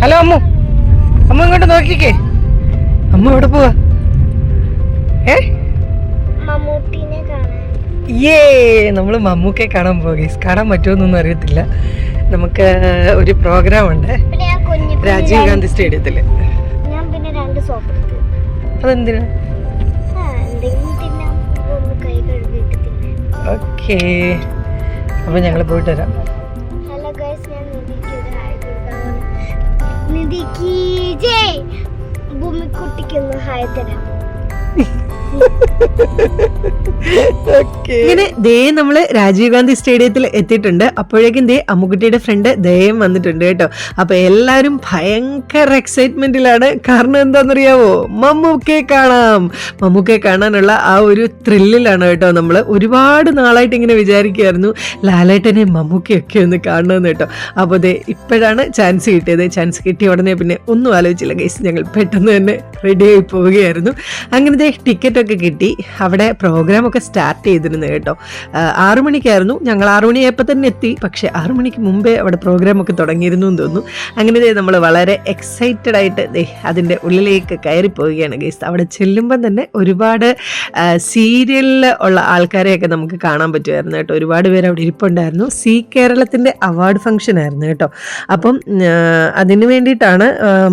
Hello Ammu, അമ്മ ഇങ്ങോട്ട് നോക്കിക്കേ. അമ്മ എവിടെ പോവാ? നമ്മള് മമ്മൂക്കെ കാണാൻ പോകെ. കാണാൻ പറ്റുമോന്നൊന്നും അറിയത്തില്ല. നമുക്ക് ഒരു പ്രോഗ്രാം ഉണ്ട് രാജീവ് ഗാന്ധി സ്റ്റേഡിയത്തില്. അതെന്തിനാ? ഓക്കേ, അപ്പൊ ഞങ്ങള് പോയിട്ട് വരാം. ഇങ്ങനെ ദേ നമ്മള് രാജീവ് ഗാന്ധി സ്റ്റേഡിയത്തിൽ എത്തിയിട്ടുണ്ട്. അപ്പോഴേക്കും ദേ അമ്മുക്കുട്ടിയുടെ ഫ്രണ്ട് ദയം വന്നിട്ടുണ്ട് കേട്ടോ. അപ്പൊ എല്ലാരും ഭയങ്കര എക്സൈറ്റ്മെന്റിലാണ്. കാരണം എന്താണെന്നറിയാവോ? മമ്മൂക്കെ കാണാം. മമ്മൂക്കെ കാണാനുള്ള ആ ഒരു ത്രില്ലിലാണ് കേട്ടോ. നമ്മള് ഒരുപാട് നാളായിട്ട് ഇങ്ങനെ വിചാരിക്കുമായിരുന്നു ലാലേട്ടനെ മമ്മൂക്കയൊക്കെ ഒന്ന് കാണണമെന്ന് കേട്ടോ. അപ്പോൾ ദേ ഇപ്പോഴാണ് ചാൻസ് കിട്ടിയത്. ചാൻസ് കിട്ടിയ ഉടനെ പിന്നെ ഒന്നും ആലോചിച്ചില്ല ഗൈസ്, ഞങ്ങൾ പെട്ടെന്ന് തന്നെ റെഡി ആയി പോവുകയായിരുന്നു. അങ്ങനെ ദേ ടിക്കറ്റൊക്കെ കിട്ടി. അവിടെ പ്രോഗ്രാമൊക്കെ സ്റ്റാർട്ട് ചെയ്തിരുന്നു കേട്ടോ. 6 മണിക്കായിരുന്നു. ഞങ്ങൾ 6 മണിയായപ്പോൾ തന്നെ എത്തി. പക്ഷേ 6 മണിക്ക് മുമ്പേ അവിടെ പ്രോഗ്രാമൊക്കെ തുടങ്ങിയിരുന്നു എന്ന് തോന്നുന്നു. അങ്ങനെ നമ്മൾ വളരെ എക്സൈറ്റഡ് ആയിട്ട് അതിൻ്റെ ഉള്ളിലേക്ക് കയറി പോവുകയാണ് ഗൈസ്. അവിടെ ചെല്ലുമ്പം തന്നെ ഒരുപാട് സീരിയലിൽ ഉള്ള ആൾക്കാരെയൊക്കെ നമുക്ക് കാണാൻ പറ്റുമായിരുന്നു കേട്ടോ. ഒരുപാട് പേര് അവിടെ ഇരിപ്പുണ്ടായിരുന്നു. സി കേരളത്തിൻ്റെ അവാർഡ് ഫംഗ്ഷൻ ആയിരുന്നു കേട്ടോ. അപ്പം അതിന് വേണ്ടിയിട്ടാണ്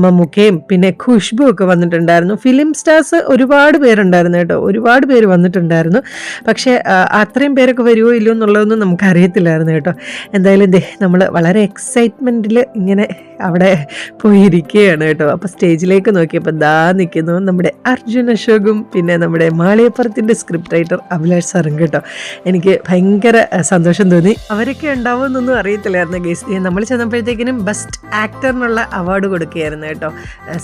മമ്മൂക്കയും പിന്നെ ഖുഷ്ബു ഒക്കെ വന്നിട്ടുണ്ടായിരുന്നു. ഫിലിം സ്റ്റാർസ് ഒരുപാട് പേരുണ്ടായിരുന്നു കേട്ടോ. ഒരുപാട് പേര് വന്നിട്ടുണ്ടായിരുന്നു. പക്ഷേ അത്രയും പേരൊക്കെ വരുമോ ഇല്ലയോ എന്നുള്ളതൊന്നും നമുക്കറിയത്തില്ലായിരുന്നു കേട്ടോ. എന്തായാലും നമ്മൾ വളരെ എക്സൈറ്റ്മെൻറ്റിൽ ഇങ്ങനെ അവിടെ പോയിരിക്കുകയാണ് കേട്ടോ. അപ്പോൾ സ്റ്റേജിലേക്ക് നോക്കിയപ്പോൾ നിൽക്കുന്നു നമ്മുടെ അർജുൻ അശോകും പിന്നെ നമ്മുടെ മാളികപ്പുറത്തിൻ്റെ സ്ക്രിപ്റ്റ് റൈറ്റർ അഭിലാഷ് സാറും കേട്ടോ. എനിക്ക് ഭയങ്കര സന്തോഷം തോന്നി. അവരൊക്കെ ഉണ്ടാവുമെന്നൊന്നും അറിയത്തില്ലായിരുന്നു ഗൈസ്. നമ്മൾ ചെന്നപ്പോഴത്തേക്കിനും ബെസ്റ്റ് ആക്ടറിനുള്ള അവാർഡ് കൊടുക്കുകയായിരുന്നു കേട്ടോ.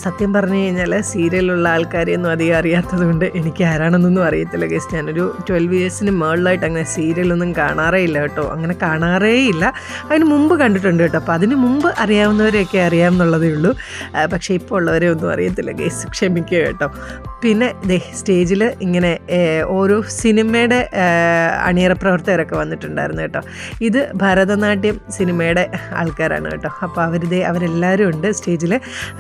സത്യം പറഞ്ഞു കഴിഞ്ഞാൽ സീരിയലുള്ള ആൾക്കാരെയൊന്നും അധികം അറിയാത്തത് കൊണ്ട് എനിക്ക് ആരാണെന്നൊന്നും അറിയത്തില്ല ഗൈസ്. ഞാനൊരു 12 ഇയേഴ്സിന് മുകളിലായിട്ട് അങ്ങനെ സീരിയലൊന്നും കാണാറേ ഇല്ല കേട്ടോ. അങ്ങനെ കാണാറേ ഇല്ല. അതിന് മുമ്പ് കണ്ടിട്ടുണ്ട് കേട്ടോ. അപ്പോൾ അതിന് മുമ്പ് അറിയാവുന്നവരെയൊക്കെ അറിയാമെന്നുള്ളതേ ഉള്ളൂ. പക്ഷേ ഇപ്പോൾ ഉള്ളവരെ ഒന്നും അറിയത്തില്ല ഗൈസ്, ക്ഷമിക്കുക കേട്ടോ. പിന്നെ സ്റ്റേജിൽ ഇങ്ങനെ ഓരോ സിനിമയുടെ അണിയറ പ്രവർത്തകരൊക്കെ വന്നിട്ടുണ്ടായിരുന്നു കേട്ടോ. ഇത് ഭരതനാട്യം സിനിമയുടെ ആൾക്കാരാണ് കേട്ടോ. അപ്പോൾ അവരെല്ലാവരും ഉണ്ട് സ്റ്റേജിൽ.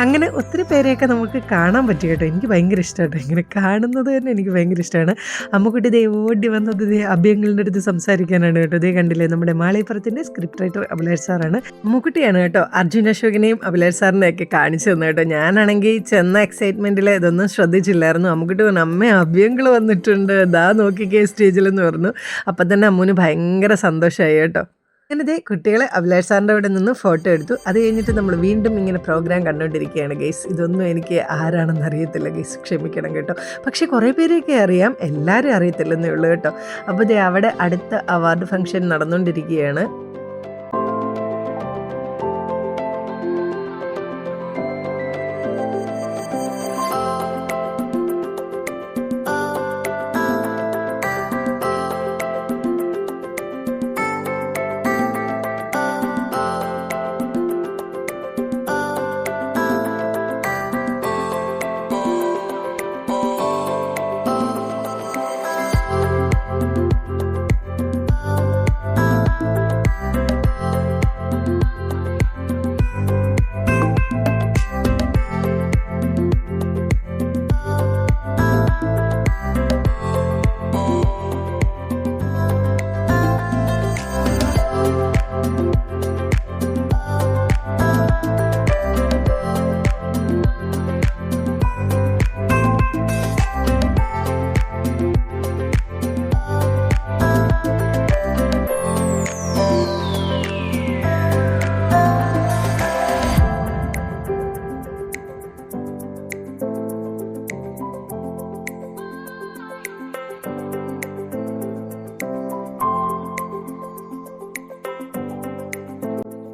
അങ്ങനെ ഒത്തിരി പേരെയൊക്കെ നമുക്ക് കാണാൻ പറ്റും കേട്ടോ. എനിക്ക് ഭയങ്കര ഇഷ്ടമാട്ടോ. ഇങ്ങനെ കാണുന്നത് തന്നെ എനിക്ക് ഭയങ്കര ഇഷ്ടമാണ്. അമ്മുക്കുട്ടി ഓടി വന്നത് അഭ്യങ്ങളുടെ അടുത്ത് സംസാരിക്കാനാണ് കേട്ടോ. കണ്ടില്ലേ, നമ്മുടെ മാളികപ്പുറത്തിൻ്റെ സ്ക്രിപ്റ്റ് റൈറ്റർ അഭിലാഷ് സാറാണ്. അമ്മുക്കുട്ടിയാണ് കേട്ടോ അർജുൻ അശോകിനെയും അഭിലാഷ് സാറിനെയൊക്കെ കാണിച്ചു തന്നു കേട്ടോ. ഞാനാണെങ്കിൽ ചെന്ന എക്സൈറ്റ്മെൻറ്റിൽ ഇതൊന്നും ശ്രദ്ധിച്ചില്ലായിരുന്നു. അമ്മുക്കുട്ടി പറഞ്ഞു അമ്മ അഭ്യങ്ങൾ വന്നിട്ടുണ്ട്, നോക്കിക്കേ സ്റ്റേജിലെന്ന് പറഞ്ഞു. അപ്പം തന്നെ അമ്മുവിന് ഭയങ്കര സന്തോഷമായി കേട്ടോ. അങ്ങനെ കുട്ടികൾ അഭിലാഷ് സാറിൻ്റെ അവിടെ നിന്ന് ഫോട്ടോ എടുത്തു. അത് കഴിഞ്ഞിട്ട് നമ്മൾ വീണ്ടും ഇങ്ങനെ പ്രോഗ്രാം കണ്ടുകൊണ്ടിരിക്കുകയാണ് ഗൈസ്. ഇതൊന്നും എനിക്ക് ആരാണെന്ന് അറിയത്തില്ല ഗൈസ്, ക്ഷമിക്കണം കേട്ടോ. പക്ഷേ കുറേ പേരെയൊക്കെ അറിയാം, എല്ലാവരും അറിയത്തില്ലെന്നേ ഉള്ളൂ കേട്ടോ. അപ്പോൾ അവിടെ അടുത്ത അവാർഡ് ഫംഗ്ഷൻ നടന്നുകൊണ്ടിരിക്കുകയാണ്.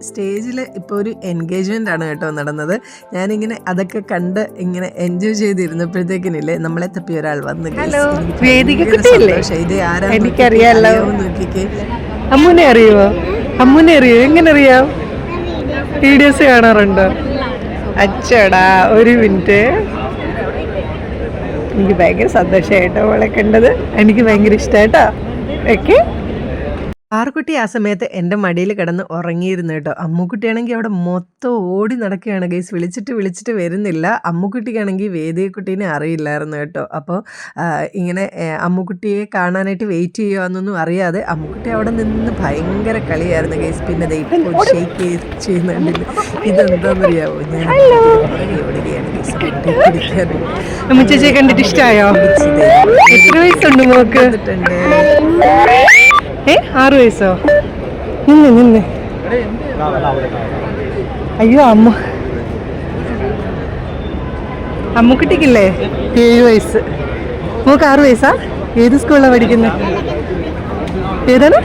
സ്റ്റേജിൽ ഇപ്പോൾ ഒരു എൻഗേജ്മെൻ്റ് ആണ് കേട്ടോ നടന്നത്. ഞാനിങ്ങനെ അതൊക്കെ കണ്ട് ഇങ്ങനെ എൻജോയ് ചെയ്തിരുന്നപ്പോഴത്തേക്കിനില്ലേ നമ്മളെ തപ്പി ഒരാൾ വന്ന്. ഇത് ആരാ നോക്കിക്കേ. അമ്മുനെ അറിയുമോ? അമ്മുനെ അറിയോ? എങ്ങനെ അറിയാം? വീഡിയോസ് കാണാറുണ്ടോ? അച്ചടാ, ഒരു മിനിറ്റ്. എനിക്ക് ഭയങ്കര സന്തോഷമായിട്ടോ അവളെ കണ്ടത്. എനിക്ക് ഭയങ്കര ഇഷ്ടമായിട്ടോ. ഓക്കെ. പാറുക്കുട്ടി ആ സമയത്ത് എൻ്റെ മടിയിൽ കിടന്ന് ഉറങ്ങിയിരുന്നു കേട്ടോ. അമ്മുക്കുട്ടിയാണെങ്കിൽ അവിടെ മൊത്തം ഓടി നടക്കുകയാണ് ഗൈസ്. വിളിച്ചിട്ട് വരുന്നില്ല. അമ്മുക്കുട്ടിക്കാണെങ്കിൽ വേദിയക്കുട്ടീനെ അറിയില്ലായിരുന്നു കേട്ടോ. അപ്പോൾ ഇങ്ങനെ അമ്മുക്കുട്ടിയെ കാണാനായിട്ട് വെയിറ്റ് ചെയ്യുകയെന്നൊന്നും അറിയാതെ അമ്മുക്കുട്ടി അവിടെ നിന്ന് ഭയങ്കര കളിയായിരുന്നു ഗൈസ്. പിന്നെ ഇപ്പോൾ ഷെയ്ക്ക് ചെയ്യുന്നുണ്ടില്ല. ഇതെന്താണെന്നറിയാവോ, ഞാൻ ഓടുകയാണ് ഗൈസ് പിടിക്കാൻ. ചേച്ചിയെ കണ്ടിട്ട് ഇഷ്ടമായോ? എത്ര വയസ്സുണ്ട് മോക്ക്? 6 വയസ്സോ? നിന്ന് അയ്യോ അമ്മുക്കുട്ടിക്കില്ലേ 7 വയസ്സ്. മോക്ക് 6 വയസ്സാ? ഏത് സ്കൂളിലാണ് പഠിക്കുന്നത്? ഏതാണ്?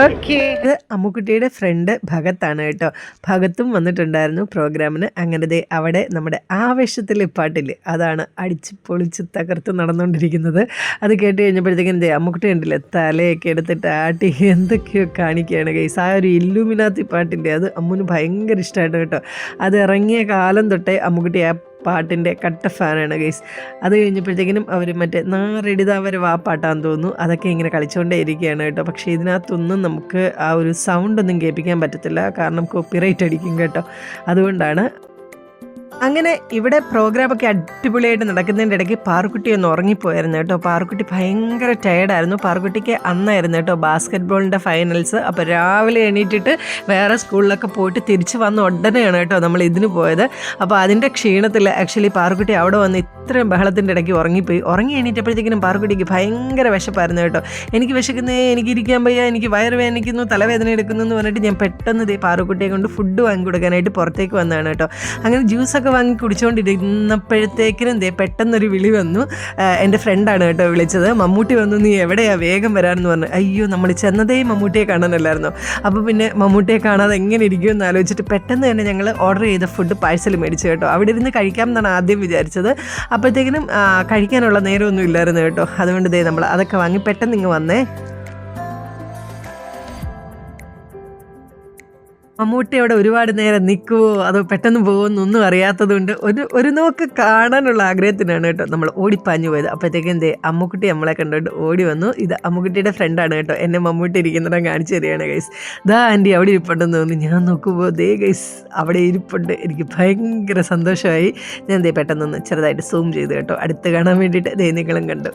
ഓക്കെ. ഇത് അമ്മുക്കുട്ടിയുടെ ഫ്രണ്ട് ഭഗത്താണ് കേട്ടോ. ഭഗത്തും വന്നിട്ടുണ്ടായിരുന്നു പ്രോഗ്രാമിന്. അങ്ങനെ അവിടെ നമ്മുടെ ആവേശത്തിലെ പാട്ടില്ലേ, അതാണ് അടിച്ച് പൊളിച്ച് തകർത്ത് നടന്നുകൊണ്ടിരിക്കുന്നത്. അത് കേട്ട് കഴിഞ്ഞപ്പോഴത്തേക്കും അമ്മുക്കുട്ടി ഉണ്ടല്ലേ തലയൊക്കെ എടുത്തിട്ട് ആട്ടി എന്തൊക്കെയോ കാണിക്കുകയാണ് ഗൈസ്. ആ ഒരു ഇല്ലുമിനാത്തി പാട്ടിൻ്റെ അത് അമ്മുന് ഭയങ്കര ഇഷ്ടമായിട്ട് കേട്ടോ. അത് ഇറങ്ങിയ കാലം തൊട്ടേ അമ്മുക്കുട്ടി ആ പാട്ടിൻ്റെ കട്ട ഫാനാണ് ഗൈസ്. അത് കഴിഞ്ഞപ്പോഴത്തേക്കിനും അവർ മറ്റേ നാറെടുതാവരെ ആ പാട്ടാന്ന് തോന്നുന്നു, അതൊക്കെ ഇങ്ങനെ കളിച്ചുകൊണ്ടേ ഇരിക്കുകയാണ് കേട്ടോ. പക്ഷേ ഇതിനകത്തൊന്നും നമുക്ക് ആ ഒരു സൗണ്ടൊന്നും കേൾപ്പിക്കാൻ പറ്റത്തില്ല, കാരണം കോപ്പിറൈറ്റ് അടിക്കും കേട്ടോ. അതുകൊണ്ടാണ്. അങ്ങനെ ഇവിടെ പ്രോഗ്രാമൊക്കെ അടിപൊളിയായിട്ട് നടക്കുന്നതിൻ്റെ ഇടയ്ക്ക് പാറുക്കുട്ടി ഒന്ന് ഉറങ്ങിപ്പോയായിരുന്നു കേട്ടോ. പാറുക്കുട്ടി ഭയങ്കര ടയർഡായിരുന്നു. പാറുക്കുട്ടിക്ക് അന്നായിരുന്നു കേട്ടോ ബാസ്കറ്റ് ബോളിൻ്റെ ഫൈനൽസ്. അപ്പോൾ രാവിലെ എണീറ്റിട്ട് വേറെ സ്കൂളിലൊക്കെ പോയിട്ട് തിരിച്ച് വന്ന ഉടനെയാണ് കേട്ടോ നമ്മൾ ഇതിന് പോയത്. അപ്പോൾ അതിൻ്റെ ക്ഷീണത്തിൽ ആക്ച്വലി പാറുക്കുട്ടി അവിടെ വന്ന് ഇത്രയും ബഹളത്തിൻ്റെ ഇടയ്ക്ക് ഉറങ്ങി എണീറ്റപ്പോഴത്തേക്കിനും പാറുക്കുട്ടിക്ക് ഭയങ്കര വിശപ്പായിരുന്നു കേട്ടോ. എനിക്ക് വിശക്കുന്നേ, എനിക്ക് ഇരിക്കാൻ വയ്യ, എനിക്ക് വയറ് വേദനിക്കുന്നു, തലവേദന എടുക്കുന്നു എന്ന് പറഞ്ഞിട്ട് ഞാൻ പെട്ടെന്ന് പാറുക്കുട്ടിയെ കൊണ്ട് ഫുഡ് വാങ്ങി കൊടുക്കാനായിട്ട് പുറത്തേക്ക് വന്നതാണ് കേട്ടോ. അങ്ങനെ ജ്യൂസൊക്കെ വാങ്ങി കുടിച്ചുകൊണ്ടിരുന്നപ്പോഴത്തേക്കിനും പെട്ടെന്നൊരു വിളി വന്നു. എൻ്റെ ഫ്രണ്ടാണ് കേട്ടോ വിളിച്ചത്. മമ്മൂട്ടി വന്നു, നീ എവിടെയാ, വേഗം വരാമെന്ന് പറഞ്ഞു. അയ്യോ, നമ്മൾ ചെന്നതേ മമ്മൂട്ടിയെ കാണാനല്ലായിരുന്നോ. അപ്പോൾ പിന്നെ മമ്മൂട്ടിയെ കാണാതെ എങ്ങനെ ഇരിക്കുമെന്ന് ആലോചിച്ചിട്ട് പെട്ടെന്ന് തന്നെ ഞങ്ങൾ ഓർഡർ ചെയ്ത ഫുഡ് പാഴ്സൽ മേടിച്ചു കേട്ടോ. അവിടെ ഇരുന്ന് കഴിക്കാം എന്നാണ് ആദ്യം വിചാരിച്ചത്. അപ്പോഴത്തേക്കിനും കഴിക്കാനുള്ള നേരമൊന്നും ഇല്ലായിരുന്നു കേട്ടോ. അതുകൊണ്ട് നമ്മൾ അതൊക്കെ വാങ്ങി പെട്ടെന്ന് ഇങ്ങ് വന്നേ. മമ്മൂട്ടി അവിടെ ഒരുപാട് നേരം നിൽക്കുമോ അതോ പെട്ടെന്ന് പോകുമെന്നൊന്നും അറിയാത്തതുകൊണ്ട് ഒരു നോക്ക് കാണാനുള്ള ആഗ്രഹത്തിനാണ് കേട്ടോ നമ്മൾ ഓടിപ്പാഞ്ഞു പോയത്. അപ്പോഴത്തേക്കും അമ്മുക്കുട്ടി നമ്മളെ കണ്ടുകൊണ്ട് ഓടി വന്നു. ഇത് അമ്മുക്കുട്ടിയുടെ ഫ്രണ്ടാണ് കേട്ടോ. എന്നെ മമ്മൂട്ടി ഇരിക്കുന്നിടം കാണിച്ചു തരികയാണ് ഗൈസ്. ആൻറ്റി അവിടെ ഇരിപ്പുണ്ടെന്ന് തോന്നി. ഞാൻ നോക്കുമ്പോൾ ഗൈസ് അവിടെ ഇരിപ്പുണ്ട്. എനിക്ക് ഭയങ്കര സന്തോഷമായി. ഞാൻ പെട്ടെന്നൊന്ന് ചെറുതായിട്ട് സൂം ചെയ്ത് കേട്ടോ അടുത്ത് കാണാൻ വേണ്ടിയിട്ട് നിങ്ങളും കണ്ടു.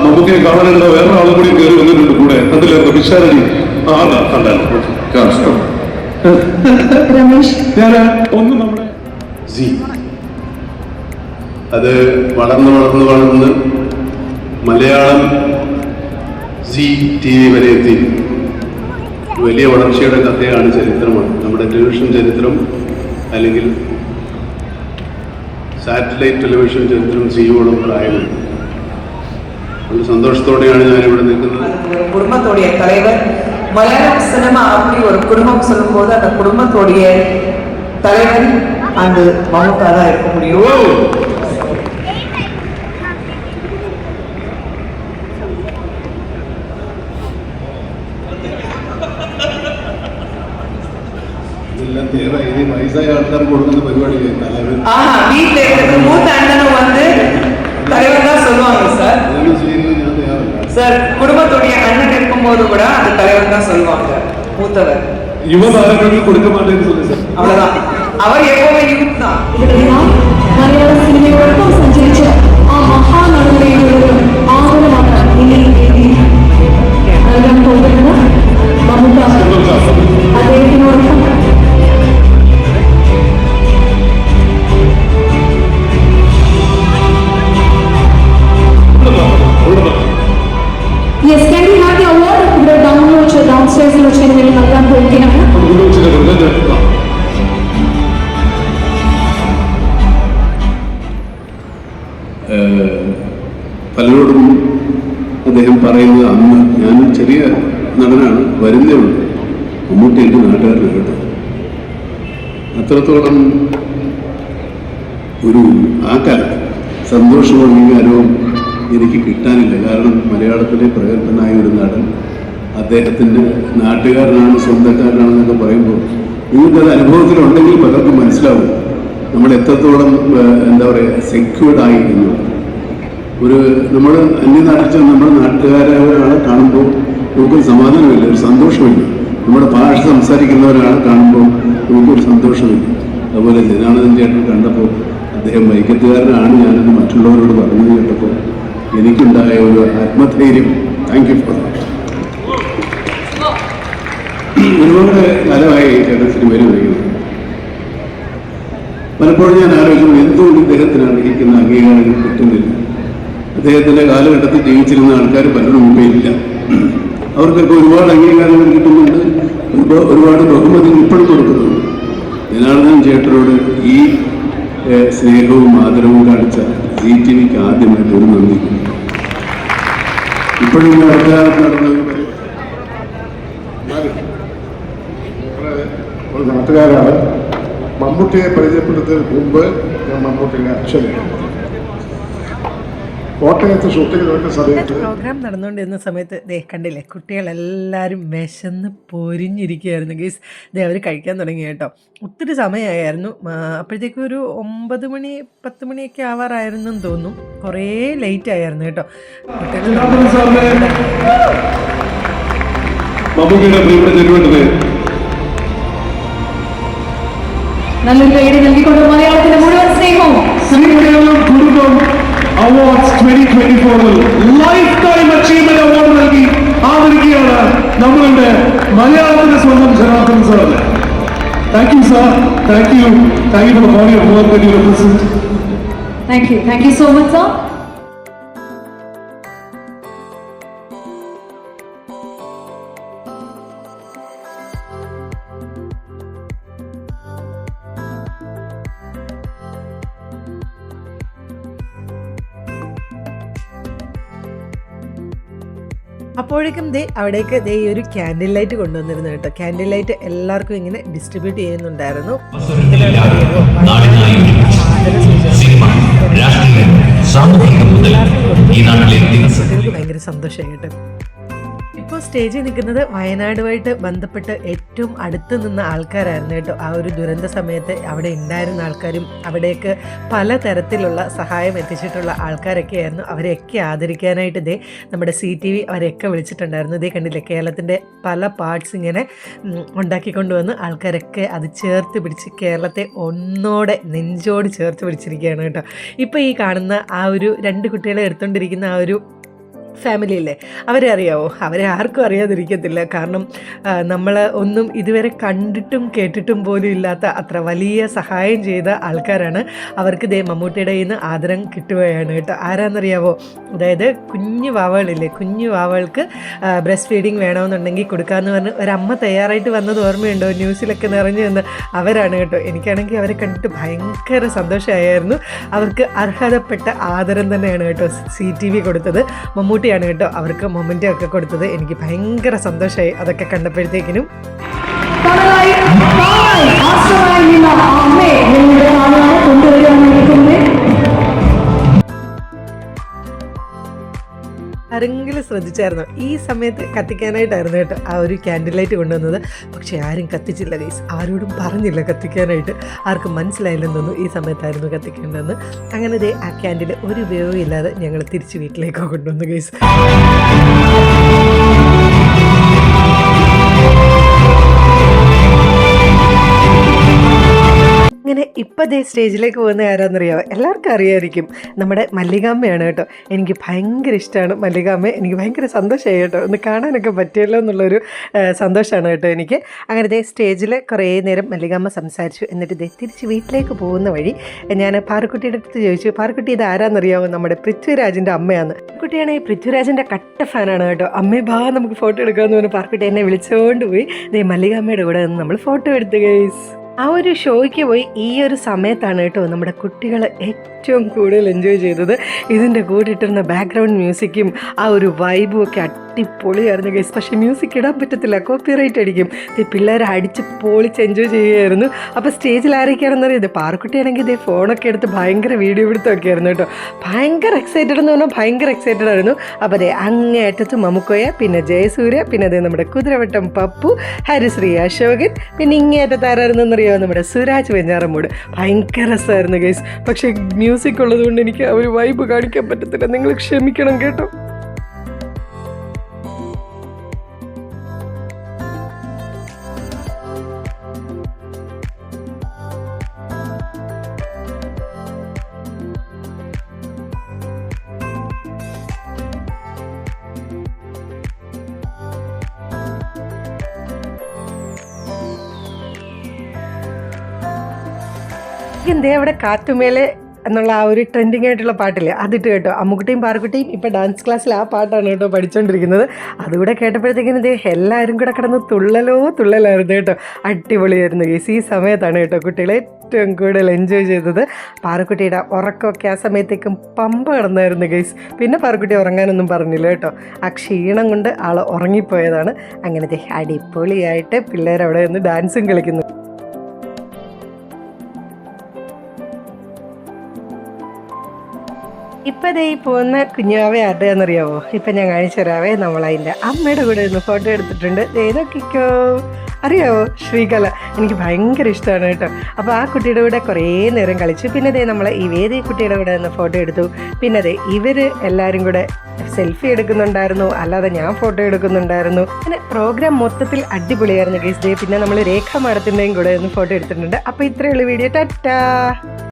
നമുക്ക് കാണാനുള്ള വേറെ ആളും കൂടി കയറി വന്നിട്ടുണ്ട് കൂടെ. അതിലായിരുന്നു വിശാലി. ഒന്ന് നമ്മുടെ അത് വളർന്ന് മലയാളം സി TV വരെ എത്തി. വലിയ വളർച്ചയുടെ കഥയാണ്, ചരിത്രമാണ്. നമ്മുടെ ടെലിവിഷൻ ചരിത്രം അല്ലെങ്കിൽ സാറ്റലൈറ്റ് ടെലിവിഷൻ ചരിത്രം സിയോളം പ്രായമുണ്ട്. ஒரு சந்தோஷத்தோடைയാണ് ഞാനിവിടെ നിൽക്കുന്നത്. குடும்பத்தோடைய தலைவர் மலையாளம் சினிமா அப்படி ஒரு குடும்பம் சொல்லும்போது அந்த குடும்பத்தோடைய தலைவன் அந்த மம்முக்கா தான் இருக்க முடியும். വയസ്സായ ആൾക്കാർ കൊടുക്കുന്ന പരിപാടി வீட்டில் இருக்கிற மூத்த அண்ணனும் வந்து தலைவர் தான் சொல்லுவாங்க சார். சார் குடும்பத்துடைய அண்ணன் இருக்கும்போது கூட அந்த தலைவர் தான் சொல்லுவாங்க, மூத்தவர். யுவ கொடுக்க மாட்டேன்னு சொல்லு சார். அவ்வளவுதான், அவர் எப்பவுமே யூத் தான். മലയാള സിനിമയോടൊപ്പം സഞ്ചരിച്ച ആ മഹാനടനയുടെ ആദരമാണ് ഇനി നൽകാൻ പോകുന്ന Mammukka. അദ്ദേഹത്തിനോടൊപ്പം Yes, can we have the award of the down പലരോടും അദ്ദേഹം പറയുന്നത് അന്ന് ഞാൻ ചെറിയ നടനാണ്, വരുന്നേ ഉള്ളൂ, മമ്മൂട്ടി എൻ്റെ നാട്ടുകാരനാണ് കേട്ടോ. അത്രത്തോളം ഒരു ആ കാലത്ത് സന്തോഷവും അംഗീകാരവും എനിക്ക് കിട്ടാനില്ല. കാരണം മലയാളത്തിലെ പ്രഗത്ഭനായ ഒരു നടൻ അദ്ദേഹത്തിൻ്റെ നാട്ടുകാരനാണ്, സ്വന്തക്കാരനാണെന്നൊക്കെ പറയുമ്പോൾ നിങ്ങൾക്കത് അനുഭവത്തിലുണ്ടെങ്കിൽ പലർക്കും മനസ്സിലാവും നമ്മൾ എത്രത്തോളം എന്താ പറയുക സെക്യൂർഡായി എന്നുള്ളത്. നമ്മൾ അന്യനാട്ടിൽ നമ്മുടെ നാട്ടുകാരെ ഒരാളെ കാണുമ്പോൾ നമുക്കൊരു സമാധാനമില്ല, ഒരു സന്തോഷമില്ല. നമ്മുടെ ഭാഷ സംസാരിക്കുന്നവരാളെ കാണുമ്പോൾ നമുക്കൊരു സന്തോഷമില്ല. അതുപോലെ ജനാർദ്ദൻ ചേട്ടൻ കണ്ടപ്പോൾ അദ്ദേഹം വൈക്കത്തുകാരനാണ് ഞാനെന്ന് മറ്റുള്ളവരോട് പറഞ്ഞു കേട്ടപ്പോൾ എനിക്കുണ്ടായ ഒരു ആത്മധൈര്യം. Thank you for that. ഒരുപാട് കാലമായി ചേട്ടൻ സിനിമയിൽ വയ്ക്കുന്നത്. പലപ്പോഴും ഞാൻ ആലോചിക്കുന്നു എന്തുകൊണ്ട് ഇദ്ദേഹത്തിന് അർഹിക്കുന്ന അംഗീകാരങ്ങൾ കിട്ടുന്നില്ല. അദ്ദേഹത്തിൻ്റെ കാലഘട്ടത്തിൽ ജീവിച്ചിരുന്ന ആൾക്കാർ പലരും മുമ്പേ ഇല്ല. അവർക്കൊക്കെ ഒരുപാട് അംഗീകാരങ്ങൾ കിട്ടുന്നുണ്ട്, ഒരുപാട് ബഹുമതികൾ ഇപ്പോഴും കൊടുക്കുന്നുണ്ട്. ജനാർദ്ദൻ ചേട്ടനോട് ഈ സ്നേഹവും ആദരവും കാണിച്ച ZTVക്ക് ആദ്യമായിട്ട് ഒരു നന്ദി. ഇപ്പോഴും അടുത്ത നടന്ന ഒരു നാട്ടുകാരാണ്. മമ്മൂട്ടിയെ പരിചയപ്പെടുന്നതിന് മുമ്പ് ഞാൻ മമ്മൂട്ടിയുടെ അച്ഛനാണ്. കോട്ടയത്ത് ഷൂട്ടിംഗ് നടക്കുന്ന സമയത്ത് പ്രോഗ്രാം നടന്നുകൊണ്ടിരുന്ന സമയത്ത് കണ്ടില്ലേ, കുട്ടികളെല്ലാവരും വിശന്ന് പൊരിഞ്ഞിരിക്കുകയായിരുന്നു ഗീസ്. അവർ കഴിക്കാൻ തുടങ്ങി കേട്ടോ. ഒത്തിരി സമയമായിരുന്നു. അപ്പോഴത്തേക്കും ഒരു 9 മണി 10 മണിയൊക്കെ ആവാറായിരുന്നു എന്ന് തോന്നും. കുറേ ലേറ്റ് ആയിരുന്നു കേട്ടോ. നല്ലൊരു കൈയ്യടി നൽകിക്കൊണ്ട് മലയാളത്തിന്റെ മുഴുവൻ സ്നേഹവും കുടുംബം awards 2024 life time achievement award നൽകി ആദരിക്കുകയാണ് നമ്മളുടെ മലയാളത്തിന്റെ സ്വന്തം ജനാർദ്ദൻ സാറിന്. Thank you sir, thank you for the body of work that you represent. Thank you so much sir. അപ്പോഴേക്കും അവിടേക്ക് ഈ ഒരു ക്യാൻഡിൽ ലൈറ്റ് കൊണ്ടുവന്നിരുന്നു കേട്ടോ. ക്യാൻഡിൽ ലൈറ്റ് എല്ലാവർക്കും ഇങ്ങനെ ഡിസ്ട്രിബ്യൂട്ട് ചെയ്യുന്നുണ്ടായിരുന്നു. ഭയങ്കര സന്തോഷമായി കേട്ടോ. ഇപ്പോൾ സ്റ്റേജിൽ നിൽക്കുന്നത് വയനാടുമായിട്ട് ബന്ധപ്പെട്ട് ഏറ്റവും അടുത്ത് നിന്ന ആൾക്കാരായിരുന്നു കേട്ടോ. ആ ഒരു ദുരന്ത സമയത്ത് അവിടെ ഉണ്ടായിരുന്ന ആൾക്കാരും അവിടേക്ക് പലതരത്തിലുള്ള സഹായം എത്തിച്ചിട്ടുള്ള ആൾക്കാരൊക്കെ ആയിരുന്നു. അവരെയൊക്കെ ആദരിക്കാനായിട്ട് നമ്മുടെ CTV അവരെയൊക്കെ വിളിച്ചിട്ടുണ്ടായിരുന്നു. കണ്ടില്ലേ, കേരളത്തിൻ്റെ പല പാർട്സ് ഇങ്ങനെ ഉണ്ടാക്കിക്കൊണ്ടുവന്ന് ആൾക്കാരൊക്കെ അത് ചേർത്ത് പിടിച്ച് കേരളത്തെ ഒന്നോടെ നെഞ്ചോട് ചേർത്ത് പിടിച്ചിരിക്കുകയാണ് കേട്ടോ. ഇപ്പോൾ ഈ കാണുന്ന ആ ഒരു 2 കുട്ടികളെ എടുത്തുകൊണ്ടിരിക്കുന്ന ആ ഒരു ഫാമിലി അല്ലേ, അവരെ അറിയാവോ? അവരെ ആർക്കും അറിയാതിരിക്കത്തില്ല. കാരണം നമ്മൾ ഒന്നും ഇതുവരെ കണ്ടിട്ടും കേട്ടിട്ടും പോലും ഇല്ലാത്ത അത്ര വലിയ സഹായം ചെയ്ത ആൾക്കാരാണ്. അവർക്ക് മമ്മൂട്ടിയുടെ കയ്യിൽ നിന്ന് ആദരം കിട്ടുകയാണ് കേട്ടോ. ആരാന്നറിയാവോ? അതായത് കുഞ്ഞു വാവകളില്ലേ, കുഞ്ഞു വാവകൾക്ക് ബ്രസ്റ്റ് ഫീഡിങ് വേണമെന്നുണ്ടെങ്കിൽ കൊടുക്കാമെന്ന് പറഞ്ഞ് ഒരമ്മ തയ്യാറായിട്ട് വന്നത് ഓർമ്മയുണ്ടോ? ന്യൂസിലൊക്കെ നിറഞ്ഞു വന്ന് അവരാണ് കേട്ടോ. എനിക്കാണെങ്കിൽ അവരെ കണ്ടിട്ട് ഭയങ്കര സന്തോഷമായിരുന്നു. അവർക്ക് അർഹതപ്പെട്ട ആദരം തന്നെയാണ് കേട്ടോ CTV കൊടുത്തത്. മമ്മൂട്ടിയാണ് കേട്ടോ അവർക്ക് മൊമെൻ്റ് ഒക്കെ കൊടുത്തത്. എനിക്ക് ഭയങ്കര സന്തോഷമായി അതൊക്കെ കണ്ടപ്പോഴത്തേക്കിനും. ആരെങ്കിലും ശ്രദ്ധിച്ചായിരുന്നു? ഈ സമയത്ത് കത്തിക്കാനായിട്ടായിരുന്നു കേട്ടോ ആ ഒരു ക്യാൻഡിൽ ലൈറ്റ് കൊണ്ടുവന്നത്. പക്ഷേ ആരും കത്തിച്ചില്ല ഗൈസ്. ആരോടും പറഞ്ഞില്ല കത്തിക്കാനായിട്ട്. ആർക്കും മനസ്സിലായില്ലെന്ന് തോന്നുന്നു ഈ സമയത്തായിരുന്നു കത്തിക്കേണ്ടതെന്ന്. അങ്ങനെ ആ ക്യാൻഡിൽ ഒരു ഉപയോഗം ഇല്ലാതെ ഞങ്ങൾ തിരിച്ച് വീട്ടിലേക്ക് കൊണ്ടുവന്നു ഗൈസ്. ഇങ്ങനെ ഇപ്പം സ്റ്റേജിലേക്ക് പോകുന്ന ആരാന്നറിയാമോ? എല്ലാവർക്കും അറിയാമായിരിക്കും, നമ്മുടെ മല്ലികാമ്മയാണ് കേട്ടോ. എനിക്ക് ഭയങ്കര ഇഷ്ടമാണ് മല്ലികാമ്മ. എനിക്ക് ഭയങ്കര സന്തോഷമായി കേട്ടോ, ഒന്ന് കാണാനൊക്കെ പറ്റിയല്ലോ എന്നുള്ളൊരു സന്തോഷമാണ് കേട്ടോ എനിക്ക്. അങ്ങനെ സ്റ്റേജിൽ കുറേ നേരം മല്ലികാമ്മ സംസാരിച്ചു. എന്നിട്ട് തിരിച്ച് വീട്ടിലേക്ക് പോകുന്ന വഴി ഞാൻ പാറുക്കുട്ടിയുടെ അടുത്ത് ചോദിച്ചു, പാറുക്കുട്ടി ഇത് ആരാന്നറിയാമോ? നമ്മുടെ പൃഥ്വിരാജിൻ്റെ അമ്മയാണ്. പാറുക്കുട്ടിയാണ് ഈ പൃഥ്വിരാജിൻ്റെ കട്ട ഫാനാണ് കേട്ടോ. അമ്മേ ബാ നമുക്ക് ഫോട്ടോ എടുക്കാമെന്ന് പറഞ്ഞ് പാറുക്കുട്ടി എന്നെ വിളിച്ചുകൊണ്ട് പോയി മല്ലികാമ്മയുടെ കൂടെ നിന്ന് നമ്മൾ ഫോട്ടോ എടുത്തു ഗൈസ്. ആ ഒരു ഷോയ്ക്ക് പോയി ഈ ഒരു സമയത്താണ് കേട്ടോ നമ്മുടെ കുട്ടികൾ ഏറ്റവും കൂടുതൽ എൻജോയ് ചെയ്തത്. ഇതിൻ്റെ കൂടെ ഇട്ടിരുന്ന ബാക്ക്ഗ്രൗണ്ട് മ്യൂസിക്കും ആ ഒരു വൈബും ഒക്കെ അടിപൊളിയായിരുന്നു ഗൈസ്. പക്ഷേ മ്യൂസിക് ഇടാൻ പറ്റത്തില്ല, കോപ്പിറൈറ്റ് അടിക്കും. ഈ പിള്ളേരെ അടിച്ച് പൊളിച്ച് എൻജോയ് ചെയ്യുകയായിരുന്നു. അപ്പോൾ സ്റ്റേജിൽ ആരൊക്കെയാണെന്ന് അറിയാം, പാറക്കുട്ടിയാണെങ്കിൽ ഇതേ ഫോണൊക്കെ എടുത്ത് ഭയങ്കര വീഡിയോ പിടുത്തമൊക്കെ ആയിരുന്നു കേട്ടോ. ഭയങ്കര എക്സൈറ്റഡ് എന്ന് പറഞ്ഞാൽ ഭയങ്കര എക്സൈറ്റഡ് ആയിരുന്നു. അപ്പോൾ അതെ അങ്ങേയറ്റത്ത് മമുക്കോയ, പിന്നെ ജയസൂര്യ, പിന്നെ അതേ നമ്മുടെ കുതിരവട്ടം പപ്പു, ഹരിശ്രീ അശോകൻ, പിന്നെ ഇങ്ങേയറ്റത്ത് ആരായിരുന്നെന്നറിയാമോ, നമ്മുടെ സുരാജ് വെഞ്ഞാറമ്മൂട്. ഭയങ്കര രസമായിരുന്നു ഗൈസ്. പക്ഷേ മ്യൂസിക് ഉള്ളതുകൊണ്ട് എനിക്ക് ആ ഒരു വൈബ് കാണിക്കാൻ പറ്റത്തില്ല, നിങ്ങൾ ക്ഷമിക്കണം കേട്ടോ. എന്തേ അവിടെ കാറ്റുമേലെ എന്നുള്ള ആ ഒരു ട്രെൻഡിങ് ആയിട്ടുള്ള പാട്ടില്ലേ, അതിട്ട് കേട്ടോ. അമ്മുക്കുട്ടിയും പാറക്കുട്ടിയും ഇപ്പോൾ ഡാൻസ് ക്ലാസ്സിൽ ആ പാട്ടാണ് കേട്ടോ പഠിച്ചുകൊണ്ടിരിക്കുന്നത്. അതുകൂടെ കേട്ടപ്പോഴത്തേക്കിനും ഇതേ എല്ലാവരും കൂടെ കിടന്ന് തുള്ളലായിരുന്നു കേട്ടോ. അടിപൊളിയായിരുന്നു ഗൈസ്. ഈ സമയത്താണ് കേട്ടോ കുട്ടികൾ ഏറ്റവും കൂടുതൽ എൻജോയ് ചെയ്തത്. പാറക്കുട്ടിയുടെ ഉറക്കമൊക്കെ ആ സമയത്തേക്കും പമ്പ കിടന്നായിരുന്നു ഗൈസ്. പിന്നെ പാറക്കുട്ടി ഉറങ്ങാനൊന്നും പറഞ്ഞില്ല കേട്ടോ. ആ ക്ഷീണം കൊണ്ട് ആൾ ഉറങ്ങിപ്പോയതാണ്. അങ്ങനത്തെ അടിപൊളിയായിട്ട് പിള്ളേരവിടെ നിന്ന് ഡാൻസും കളിക്കുന്നു. ഇപ്പം ദേ ഈ പോകുന്ന കുഞ്ഞാവേ ആരുടെയാണെന്നറിയാവോ? ഇപ്പം ഞാൻ കാണിച്ചു തരാവേ. നമ്മളതിൻ്റെ അമ്മയുടെ കൂടെ ഒന്ന് ഫോട്ടോ എടുത്തിട്ടുണ്ട്. ഏതൊക്കെയോ അറിയാവോ? ശ്രീകല. എനിക്ക് ഭയങ്കര ഇഷ്ടമാണ് കേട്ടോ. അപ്പോൾ ആ കുട്ടിയുടെ കൂടെ കുറേ നേരം കളിച്ചു. പിന്നെ ദേ നമ്മൾ ഈ വേദി കുട്ടിയുടെ കൂടെ ഒന്ന് ഫോട്ടോ എടുത്തു. പിന്നെ ദേ ഇവർ എല്ലാവരും കൂടെ സെൽഫി എടുക്കുന്നുണ്ടായിരുന്നു, അല്ലാതെ ഞാൻ ഫോട്ടോ എടുക്കുന്നുണ്ടായിരുന്നു. അങ്ങനെ പ്രോഗ്രാം മൊത്തത്തിൽ അടിപൊളിയായിരുന്നു ഗൈസ്. ദേ പിന്നെ നമ്മൾ രേഖ മാഡത്തിൻ്റെയും കൂടെ ഒന്ന് ഫോട്ടോ എടുത്തിട്ടുണ്ട്. അപ്പോൾ ഇത്രയുള്ള വീഡിയോ. ടാറ്റാ.